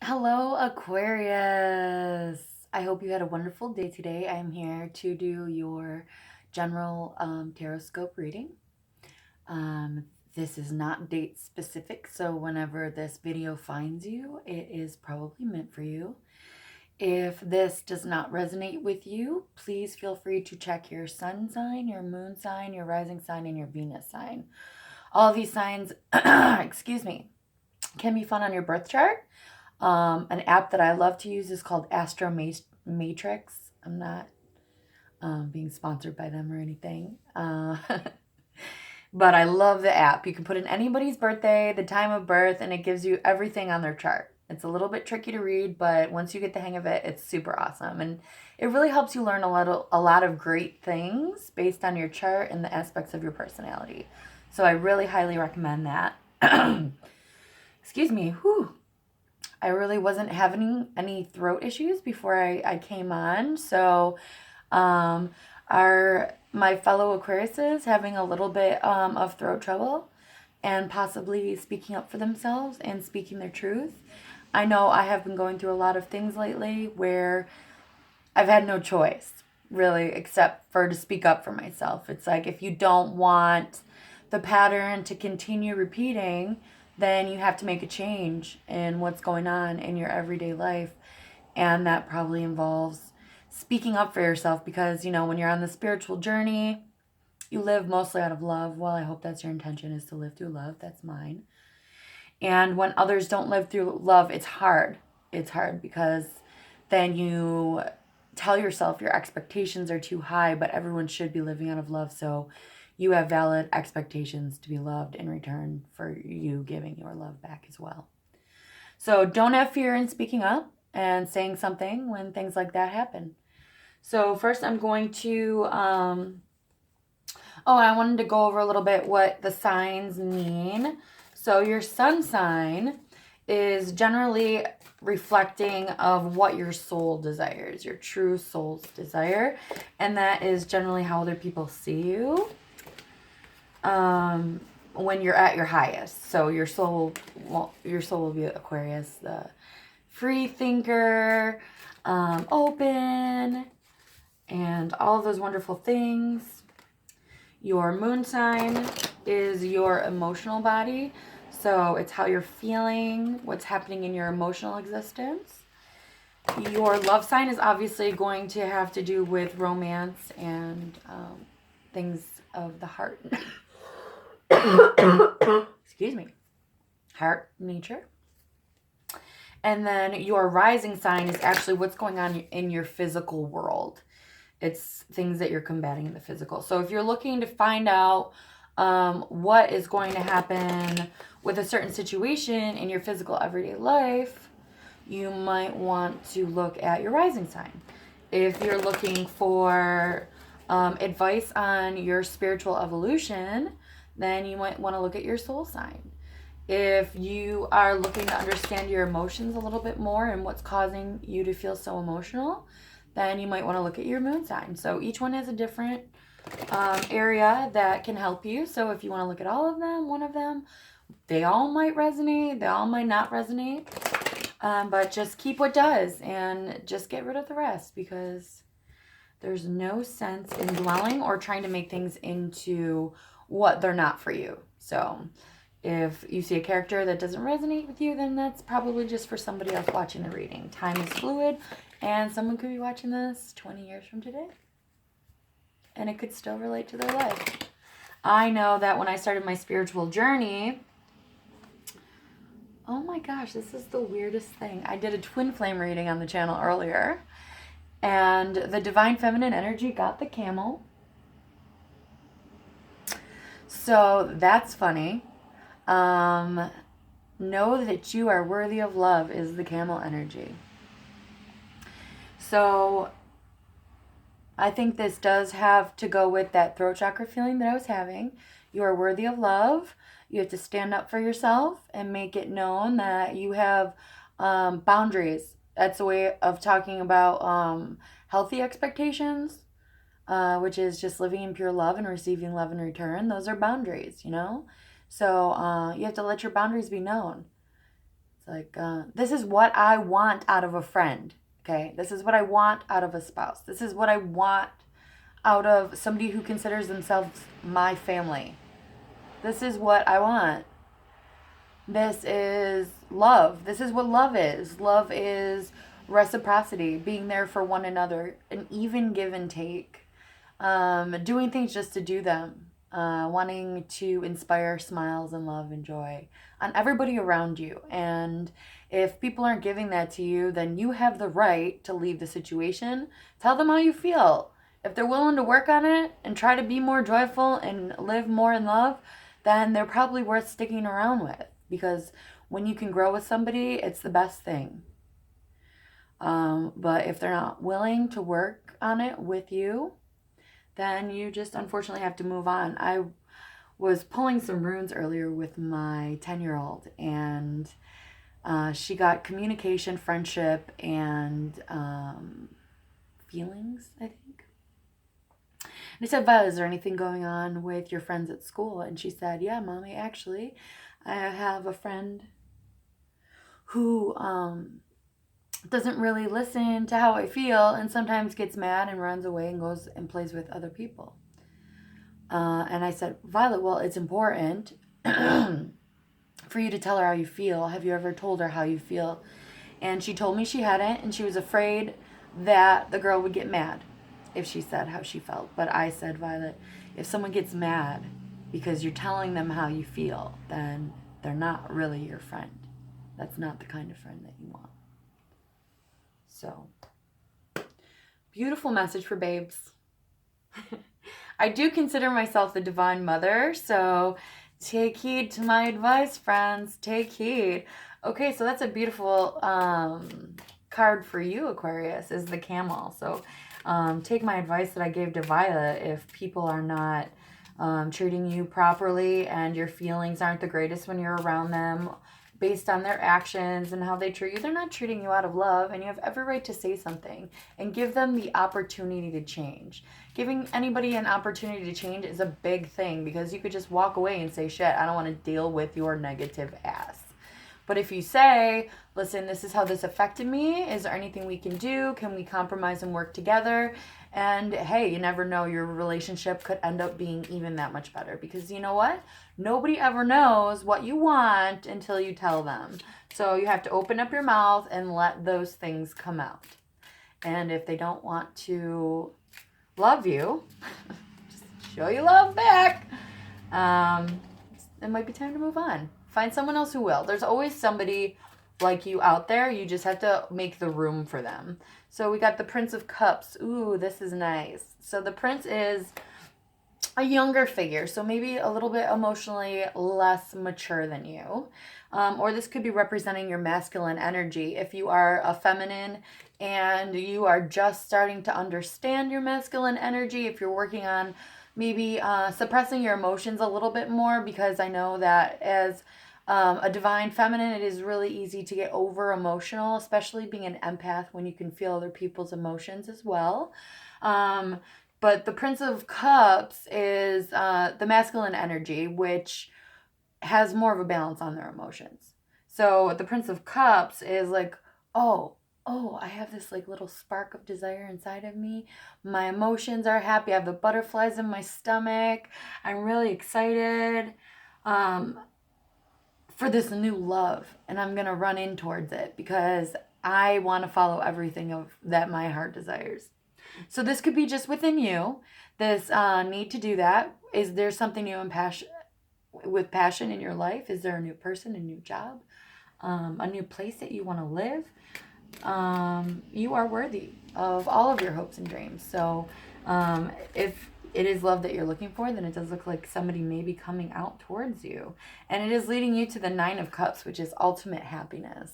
Hello, Aquarius. I hope you had a wonderful day today. I'm here to do your general Taroscope reading. Um, this is not date specific, so whenever this video finds you, it is probably meant for you. If this does not resonate with you, please feel free to check your sun sign, your moon sign, your rising sign, and your Venus sign. All of these signs, excuse me, can be found on your birth chart. An app that I love to use is called Astro Matrix. I'm not being sponsored by them or anything. But I love the app. You can put in anybody's birthday, the time of birth, and it gives you everything on their chart. It's a little bit tricky to read, but once you get the hang of it, it's super awesome. And it really helps you learn a lot of great things based on your chart and the aspects of your personality. So I really highly recommend that. Excuse me. Whew. I really wasn't having any throat issues before I came on. So are my fellow Aquariuses having a little bit of throat trouble and possibly speaking up for themselves and speaking their truth? I know I have been going through a lot of things lately where I've had no choice, really, except for to speak up for myself. It's like if you don't want the pattern to continue repeating, then you have to make a change in what's going on in your everyday life. And that probably involves speaking up for yourself because, when you're on the spiritual journey, you live mostly out of love. Well, I hope that's your intention, is to live through love. That's mine. And when others don't live through love, it's hard. It's hard because then you tell yourself your expectations are too high, but everyone should be living out of love. So you have valid expectations to be loved in return for you giving your love back as well. So don't have fear in speaking up and saying something when things like that happen. So first I'm going to, I wanted to go over a little bit what the signs mean. So your sun sign is generally reflecting of what your soul desires, your true soul's desire. And that is generally how other people see you when you're at your highest. So your soul will be Aquarius, the free thinker, open, and all of those wonderful things. Your moon sign is your emotional body. So it's how you're feeling, what's happening in your emotional existence. Your love sign is obviously going to have to do with romance and things of the heart. Excuse me. Heart nature. And then your rising sign is actually what's going on in your physical world. It's things that you're combating in the physical. So if you're looking to find out what is going to happen with a certain situation in your physical everyday life, you might want to look at your rising sign. If you're looking for advice on your spiritual evolution, then you might want to look at your soul sign. If you are looking to understand your emotions a little bit more and what's causing you to feel so emotional, then you might want to look at your moon sign. So each one has a different area that can help you. So if you want to look at all of them, one of them, they all might resonate, they all might not resonate. But just keep what does and just get rid of the rest, because there's no sense in dwelling or trying to make things into what they're not for you. So if you see a character that doesn't resonate with you, then that's probably just for somebody else watching the reading. Time is fluid, and someone could be watching this 20 years from today, and it could still relate to their life. I know that when I started my spiritual journey, oh my gosh, this is the weirdest thing. I did a twin flame reading on the channel earlier, and the divine feminine energy got the camel. So that's funny. Know that you are worthy of love is the camel energy. So I think this does have to go with that throat chakra feeling that I was having. You are worthy of love. You have to stand up for yourself and make it known that you have boundaries. That's a way of talking about healthy expectations, which is just living in pure love and receiving love in return. Those are boundaries, So you have to let your boundaries be known. It's like, this is what I want out of a friend. Okay. This is what I want out of a spouse. This is what I want out of somebody who considers themselves my family. This is what I want. This is love. This is what love is. Love is reciprocity, being there for one another, an even give and take, doing things just to do them, wanting to inspire smiles and love and joy on everybody around you. And if people aren't giving that to you, then you have the right to leave the situation. Tell them how you feel. If they're willing to work on it and try to be more joyful and live more in love, then they're probably worth sticking around with. Because when you can grow with somebody, it's the best thing. But if they're not willing to work on it with you, then you just unfortunately have to move on. I was pulling some runes earlier with my 10-year-old, and she got communication, friendship, and feelings, I think. And I said, Violet, is there anything going on with your friends at school? And she said, yeah, Mommy, actually, I have a friend who doesn't really listen to how I feel and sometimes gets mad and runs away and goes and plays with other people. And I said, Violet, well, it's important for you to tell her how you feel. Have you ever told her how you feel? And she told me she hadn't, and she was afraid that the girl would get mad if she said how she felt. But I said, Violet, if someone gets mad because you're telling them how you feel, then they're not really your friend. That's not the kind of friend that you want. So, beautiful message for babes. I do consider myself the divine mother, so take heed to my advice, friends. Take heed. Okay, so that's a beautiful card for you, Aquarius, is the camel. So take my advice that I gave to Violet. If people are not treating you properly and your feelings aren't the greatest when you're around them, based on their actions and how they treat you, they're not treating you out of love, and you have every right to say something and give them the opportunity to change. Giving anybody an opportunity to change is a big thing, because you could just walk away and say, shit, I don't want to deal with your negative ass. But if you say, listen, this is how this affected me. Is there anything we can do? Can we compromise and work together? And hey, you never know, your relationship could end up being even that much better. Because you know what? Nobody ever knows what you want until you tell them. So you have to open up your mouth and let those things come out. And if they don't want to love you, just show you love back, it might be time to move on. Find someone else who will. There's always somebody like you out there. You just have to make the room for them. So we got the Prince of Cups. Ooh, this is nice. So the Prince is a younger figure, so maybe a little bit emotionally less mature than you. Or this could be representing your masculine energy. If you are a feminine and you are just starting to understand your masculine energy, if you're working on maybe suppressing your emotions a little bit more, because I know that as a divine feminine, it is really easy to get over emotional, especially being an empath, when you can feel other people's emotions as well. But the Prince of Cups is the masculine energy, which has more of a balance on their emotions. So the Prince of Cups is like, oh, I have this like little spark of desire inside of me. My emotions are happy. I have the butterflies in my stomach. I'm really excited for this new love, and I'm going to run in towards it because I want to follow everything that my heart desires. So this could be just within you, this need to do that. Is there something new and with passion in your life? Is there a new person, a new job, a new place that you want to live? You are worthy of all of your hopes and dreams. So if it is love that you're looking for, then it does look like somebody may be coming out towards you. And it is leading you to the Nine of Cups, which is ultimate happiness.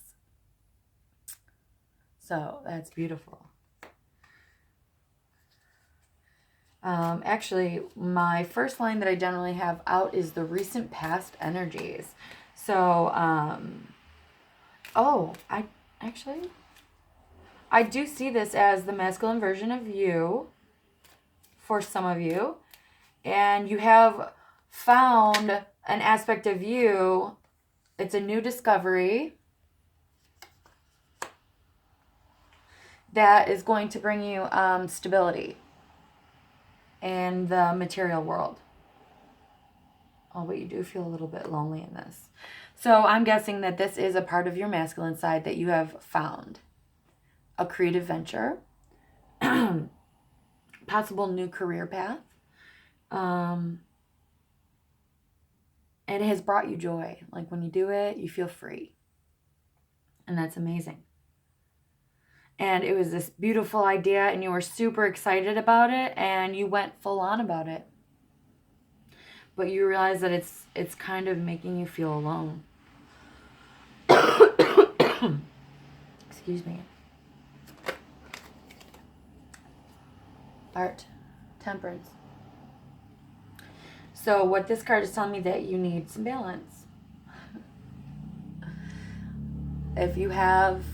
So that's beautiful. Actually, my first line that I generally have out is the recent past energies. So, I do see this as the masculine version of you for some of you. And you have found an aspect of you. It's a new discovery. that is going to bring you stability in the material world. Oh, but you do feel a little bit lonely in this. So I'm guessing that this is a part of your masculine side that you have found. A creative venture, possible new career path. It has brought you joy. Like when you do it, you feel free. And that's amazing. And it was this beautiful idea and you were super excited about it and you went full on about it. But you realize that it's kind of making you feel alone. Excuse me. Art. Temperance. So what this card is telling me that you need some balance. If you have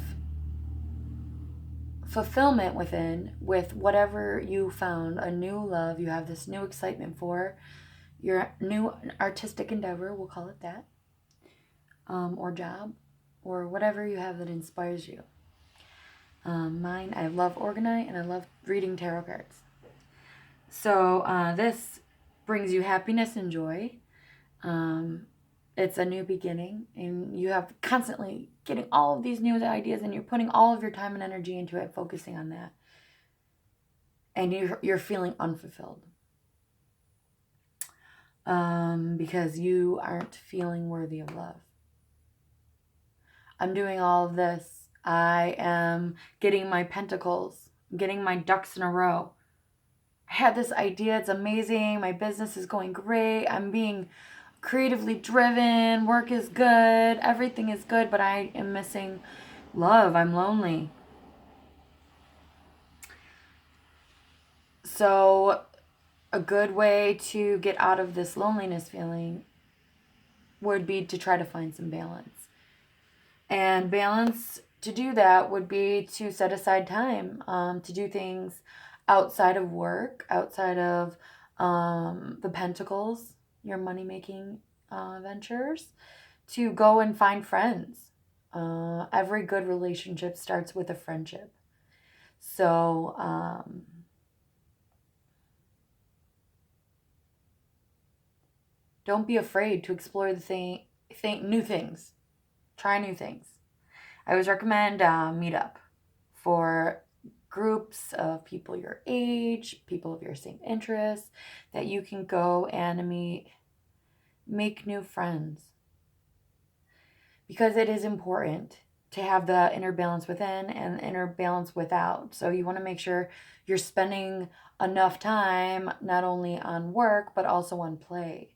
fulfillment within, with whatever you found, a new love, you have this new excitement for, your new artistic endeavor, we'll call it that, or job, or whatever you have that inspires you. Mine, I love Organite and I love reading tarot cards. So this brings you happiness and joy. It's a new beginning and you have constantly getting all of these new ideas and you're putting all of your time and energy into it, focusing on that. And you're feeling unfulfilled. Because you aren't feeling worthy of love. I'm doing all of this. I am getting my pentacles, getting my ducks in a row. I had this idea. It's amazing. My business is going great. I'm being creatively driven. Work is good. Everything is good, but I am missing love. I'm lonely. So a good way to get out of this loneliness feeling would be to try to find some balance. And balance, to do that, would be to set aside time to do things outside of work, outside of the pentacles, your money-making ventures, to go and find friends. Every good relationship starts with a friendship. So don't be afraid to explore the new things. Try new things. I always recommend Meetup for groups of people your age, people of your same interests, that you can go and meet, make new friends. Because it is important to have the inner balance within and the inner balance without. So you want to make sure you're spending enough time not only on work, but also on play.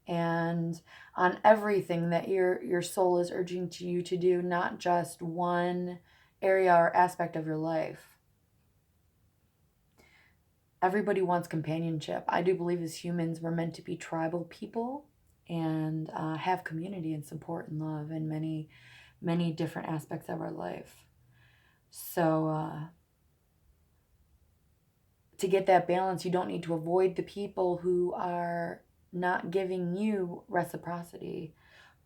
And on everything that your soul is urging to you to do, not just one area or aspect of your life. Everybody wants companionship. I do believe as humans we're meant to be tribal people and have community and support and love in many, many different aspects of our life. So to get that balance, you don't need to avoid the people who are not giving you reciprocity,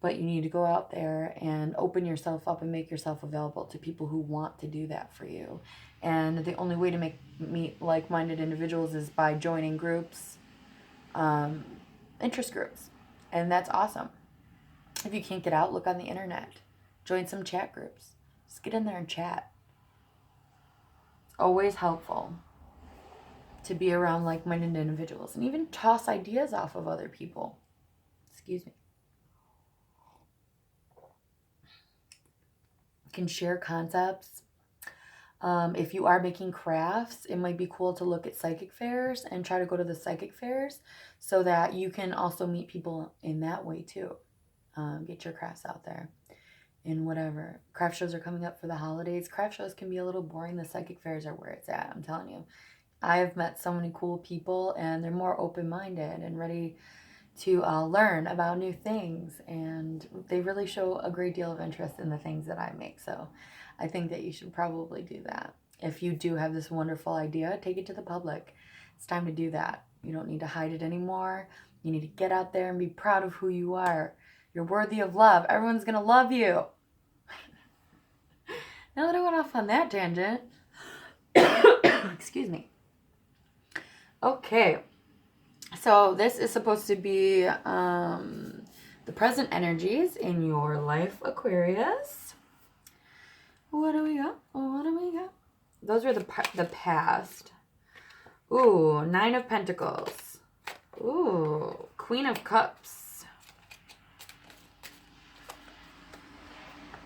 but you need to go out there and open yourself up and make yourself available to people who want to do that for you. And the only way to meet like-minded individuals is by joining groups, interest groups, and that's awesome. If you can't get out, look on the internet, join some chat groups, just get in there and chat. It's always helpful to be around like-minded individuals and even toss ideas off of other people. Excuse me. You can share concepts. If you are making crafts, it might be cool to look at psychic fairs and try to go to the psychic fairs so that you can also meet people in that way too. Get your crafts out there in whatever. Craft shows are coming up for the holidays. Craft shows can be a little boring. The psychic fairs are where it's at, I'm telling you. I have met so many cool people and they're more open-minded and ready to learn about new things, and they really show a great deal of interest in the things that I make. So I think that you should probably do that. If you do have this wonderful idea, take it to the public. It's time to do that. You don't need to hide it anymore. You need to get out there and be proud of who you are. You're worthy of love. Everyone's going to love you. Now that I went off on that tangent, Excuse me. Okay. So this is supposed to be the present energies in your life, Aquarius. What do we got? What do we got? Those are the past. Ooh, 9 of Pentacles. Ooh, Queen of Cups.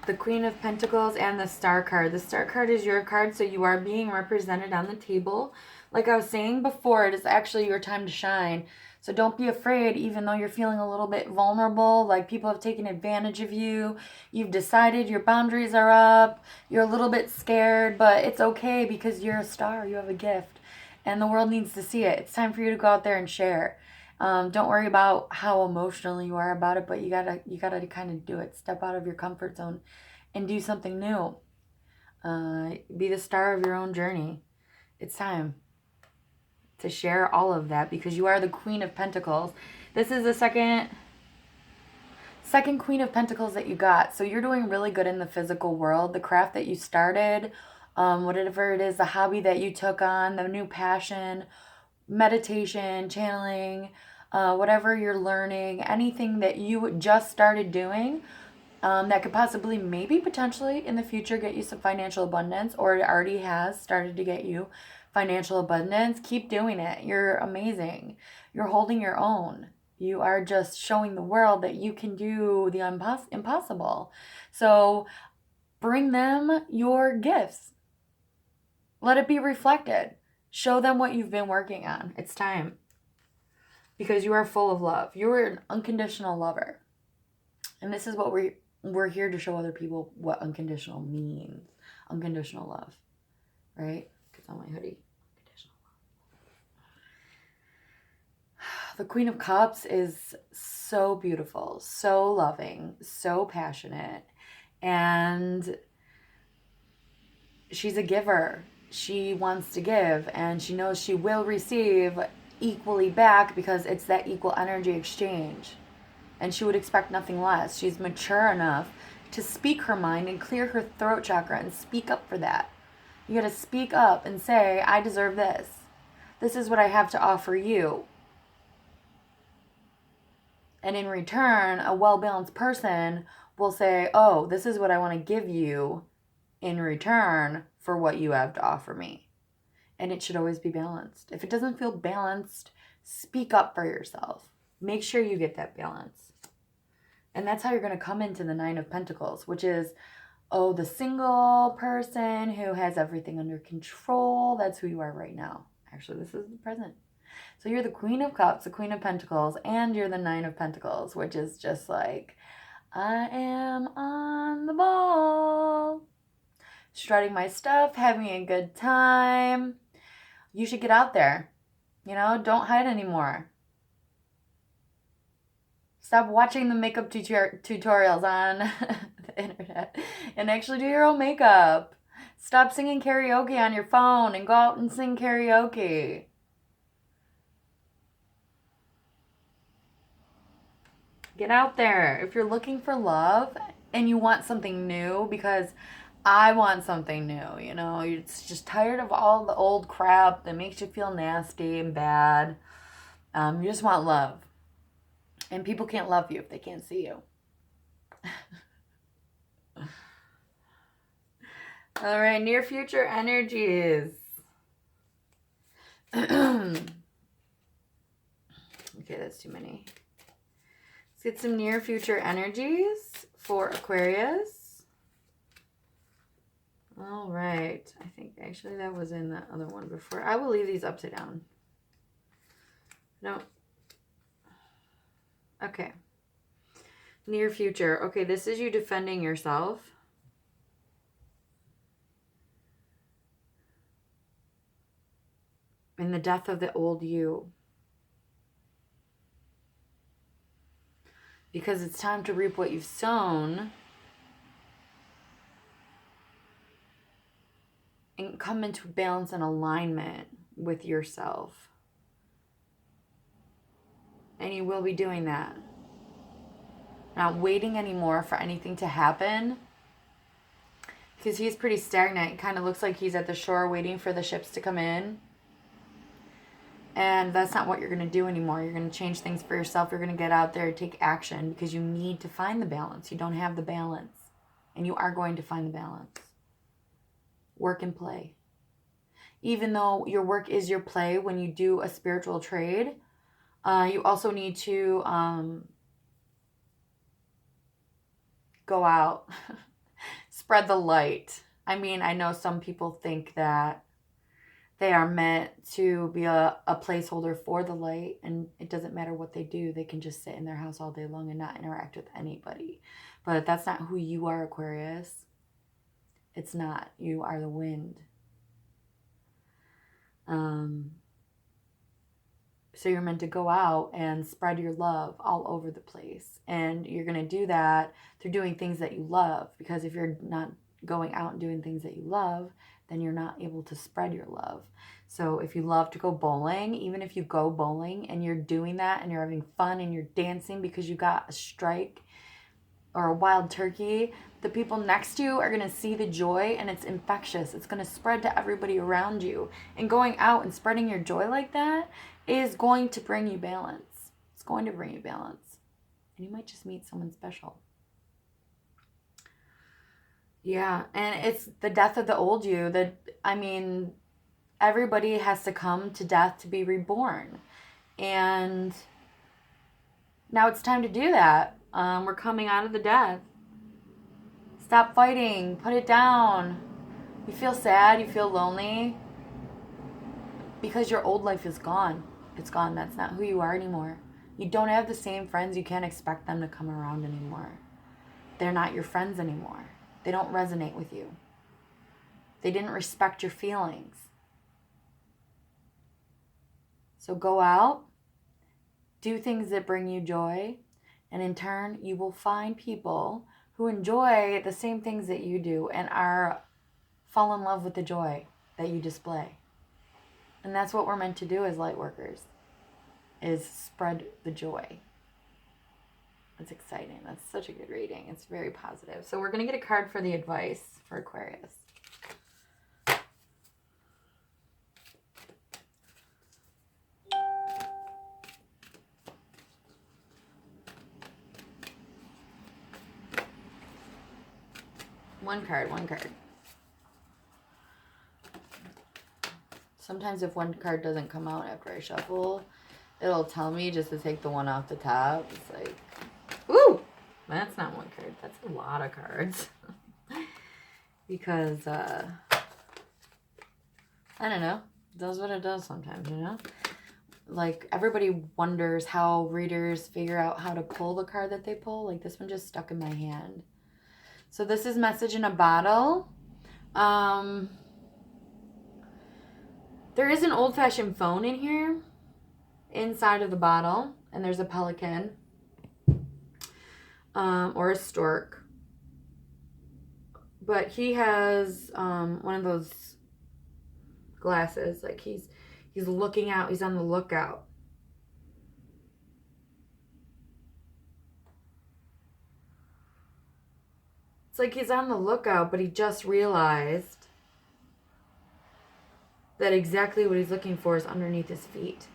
The Queen of Pentacles and the Star card. The Star card is your card, so you are being represented on the table. Like I was saying before, it is actually your time to shine. So don't be afraid, even though you're feeling a little bit vulnerable, like people have taken advantage of you. You've decided your boundaries are up. You're a little bit scared, but it's okay because you're a star. You have a gift. And the world needs to see it. It's time for you to go out there and share. Don't worry about how emotional you are about it, but you gotta kind of do it. Step out of your comfort zone and do something new. Be the star of your own journey. It's time to share all of that because you are the Queen of Pentacles. This is the second Queen of Pentacles that you got. So you're doing really good in the physical world. The craft that you started, whatever it is, the hobby that you took on, the new passion, meditation, channeling, whatever you're learning, anything that you just started doing, that could possibly, maybe, potentially in the future get you some financial abundance, or it already has started to get you financial abundance. Keep doing it. You're amazing. You're holding your own. You are just showing the world that you can do the impossible. So bring them your gifts. Let it be reflected. Show them what you've been working on. It's time. Because you are full of love. You are an unconditional lover. And this is what we're here to show other people what unconditional means. Unconditional love. Right? It's on my hoodie. Unconditional love. The Queen of Cups is so beautiful, so loving, so passionate. And she's a giver. She wants to give, and she knows she will receive equally back because it's that equal energy exchange. And she would expect nothing less. She's mature enough to speak her mind and clear her throat chakra and speak up for that. You got to speak up and say, I deserve this. This is what I have to offer you. And in return, a well-balanced person will say, oh, this is what I want to give you in return for what you have to offer me. And it should always be balanced. If it doesn't feel balanced, speak up for yourself. Make sure you get that balance. And that's how you're going to come into the 9 of Pentacles, which is, oh, the single person who has everything under control. That's who you are right now. Actually, this is the present. So you're the Queen of Cups, the Queen of Pentacles, and you're the 9 of Pentacles, which is just like, I am on the ball. Strutting my stuff, having a good time. You should get out there. You know, don't hide anymore. Stop watching the makeup tutorials on the internet and actually do your own makeup. Stop singing karaoke on your phone and go out and sing karaoke. Get out there. If you're looking for love and you want something new, because I want something new, you know, you're just tired of all the old crap that makes you feel nasty and bad. You just want love. And people can't love you if they can't see you. All right, near future energies. Okay, that's too many. Let's get some near future energies for Aquarius. All right. I think actually that was in the other one before. I will leave these upside down. No. Okay. Near future. Okay, this is you defending yourself. In the death of the old you. Because it's time to reap what you've sown. And come into balance and alignment with yourself. And you will be doing that. Not waiting anymore for anything to happen. Because he's pretty stagnant. It kind of looks like he's at the shore waiting for the ships to come in. And that's not what you're going to do anymore. You're going to change things for yourself. You're going to get out there and take action because you need to find the balance. You don't have the balance. And you are going to find the balance. Work and play. Even though your work is your play when you do a spiritual trade, you also need to go out, spread the light. I mean, I know some people think that they are meant to be a placeholder for the light, and it doesn't matter what they do. They can just sit in their house all day long and not interact with anybody. But that's not who you are, Aquarius. It's not. You are the wind. So you're meant to go out and spread your love all over the place. And you're going to do that through doing things that you love. Because if you're not going out and doing things that you love, then you're not able to spread your love. So if you love to go bowling, even if you go bowling and you're doing that and you're having fun and you're dancing because you got a strike or a wild turkey, the people next to you are going to see the joy, and it's infectious. It's going to spread to everybody around you. And going out and spreading your joy like that is going to bring you balance. It's going to bring you balance. And you might just meet someone special. Yeah, and it's the death of the old you. Everybody has to come to death to be reborn. And now it's time to do that. We're coming out of the death. Stop fighting. Put it down. You feel sad. You feel lonely. Because your old life is gone. It's gone. That's not who you are anymore. You don't have the same friends. You can't expect them to come around anymore. They're not your friends anymore. They don't resonate with you. They didn't respect your feelings. So go out, do things that bring you joy, and in turn, you will find people who enjoy the same things that you do and fall in love with the joy that you display. And that's what we're meant to do as light workers, is spread the joy. It's exciting. That's such a good reading. It's very positive. So we're going to get a card for the advice for Aquarius. One card. Sometimes if one card doesn't come out after I shuffle, it'll tell me just to take the one off the top. It's like, ooh, that's not one card. That's a lot of cards. Because, I don't know. It does what it does sometimes, you know? Like, everybody wonders how readers figure out how to pull the card that they pull. Like, this one just stuck in my hand. So this is Message in a Bottle. There is an old-fashioned phone in here, inside of the bottle, and there's a pelican, or a stork. But he has one of those glasses, like he's looking out, he's on the lookout. It's like he's on the lookout, but he just realized that exactly what he's looking for is underneath his feet.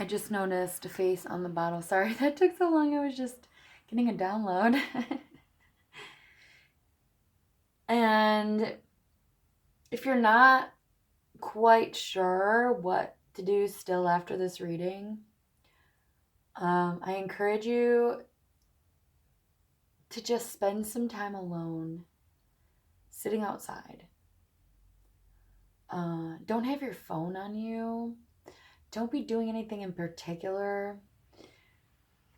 I just noticed a face on the bottle. Sorry that took so long. I was just getting a download. And if you're not quite sure what to do still after this reading, I encourage you to just spend some time alone, sitting outside. Don't have your phone on you. Don't be doing anything in particular.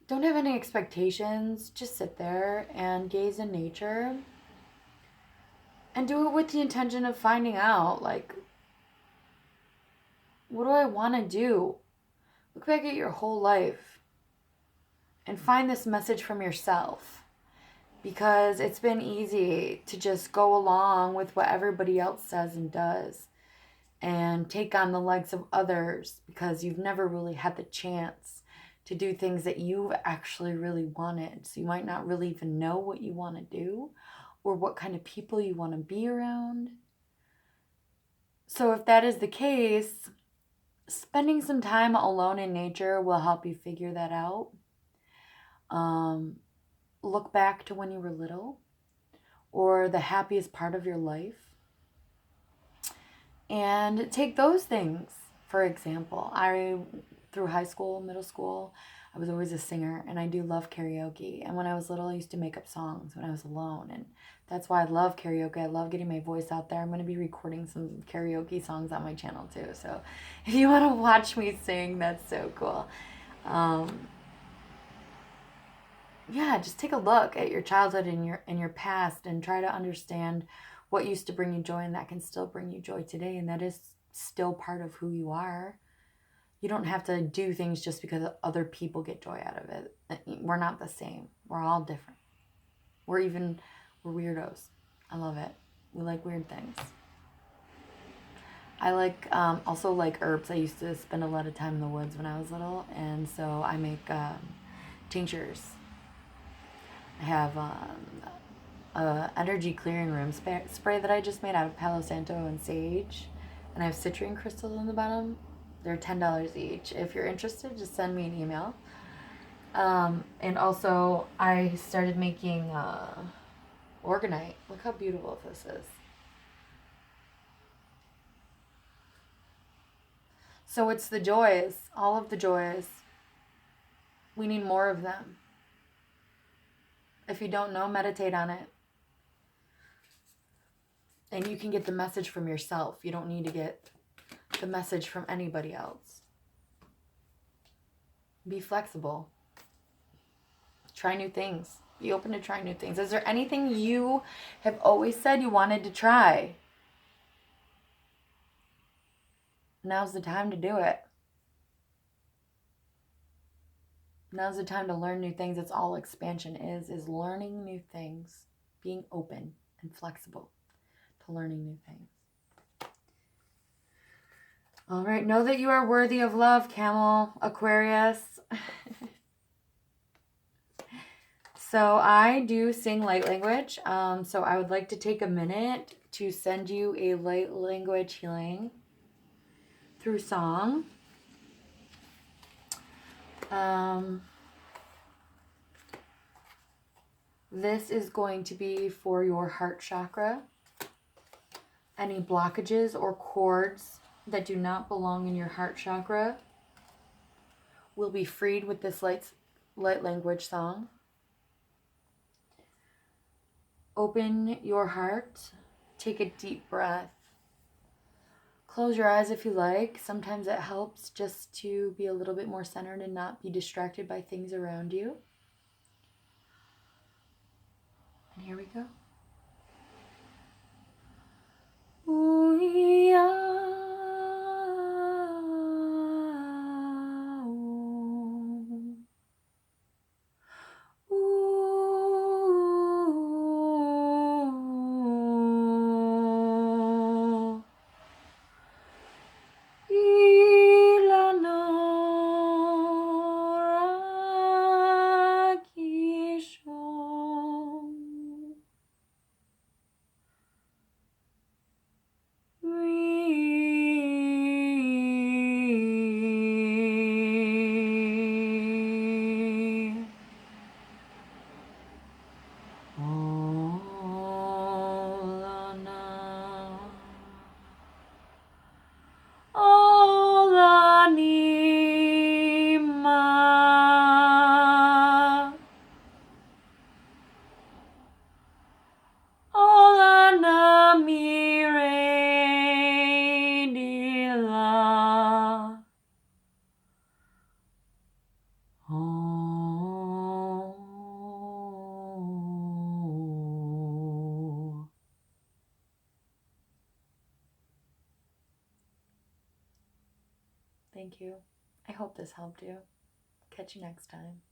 Don't have any expectations. Just sit there and gaze in nature. And do it with the intention of finding out, like, what do I want to do? Look back at your whole life and find this message from yourself. Because it's been easy to just go along with what everybody else says and does and take on the legs of others because you've never really had the chance to do things that you've actually really wanted. So you might not really even know what you want to do or what kind of people you want to be around. So if that is the case, spending some time alone in nature will help you figure that out. Look back to when you were little or the happiest part of your life. And take those things, for example. Through high school, middle school, I was always a singer, and I do love karaoke. And when I was little, I used to make up songs when I was alone, and that's why I love karaoke. I love getting my voice out there. I'm going to be recording some karaoke songs on my channel too, so if you want to watch me sing, that's so cool. Yeah, just take a look at your childhood and your past and try to understand what used to bring you joy and that can still bring you joy today, and that is still part of who you are. You don't have to do things just because other people get joy out of it. We're not the same. We're all different. We're weirdos. I love it. We like weird things. I also like herbs. I used to spend a lot of time in the woods when I was little, and so I make tinctures. I have energy clearing room spray that I just made out of Palo Santo and sage, and I have citrine crystals on the bottom. They're $10 each. If you're interested, just send me an email. And also, I started making organite. Look how beautiful this is. So it's the joys, all of the joys. We need more of them. If you don't know, meditate on it. And you can get the message from yourself. You don't need to get the message from anybody else. Be flexible. Try new things. Be open to trying new things. Is there anything you have always said you wanted to try? Now's the time to do it. Now's the time to learn new things. That's all expansion is learning new things, being open and flexible to learning new things. All right, know that you are worthy of love, Camel, Aquarius. So I do sing light language. So I would like to take a minute to send you a light language healing through song. This is going to be for your heart chakra. Any blockages or cords that do not belong in your heart chakra will be freed with this light language song. Open your heart. Take a deep breath. Close your eyes if you like. Sometimes it helps just to be a little bit more centered and not be distracted by things around you. And here we go. Thank you. I hope this helped you. Catch you next time.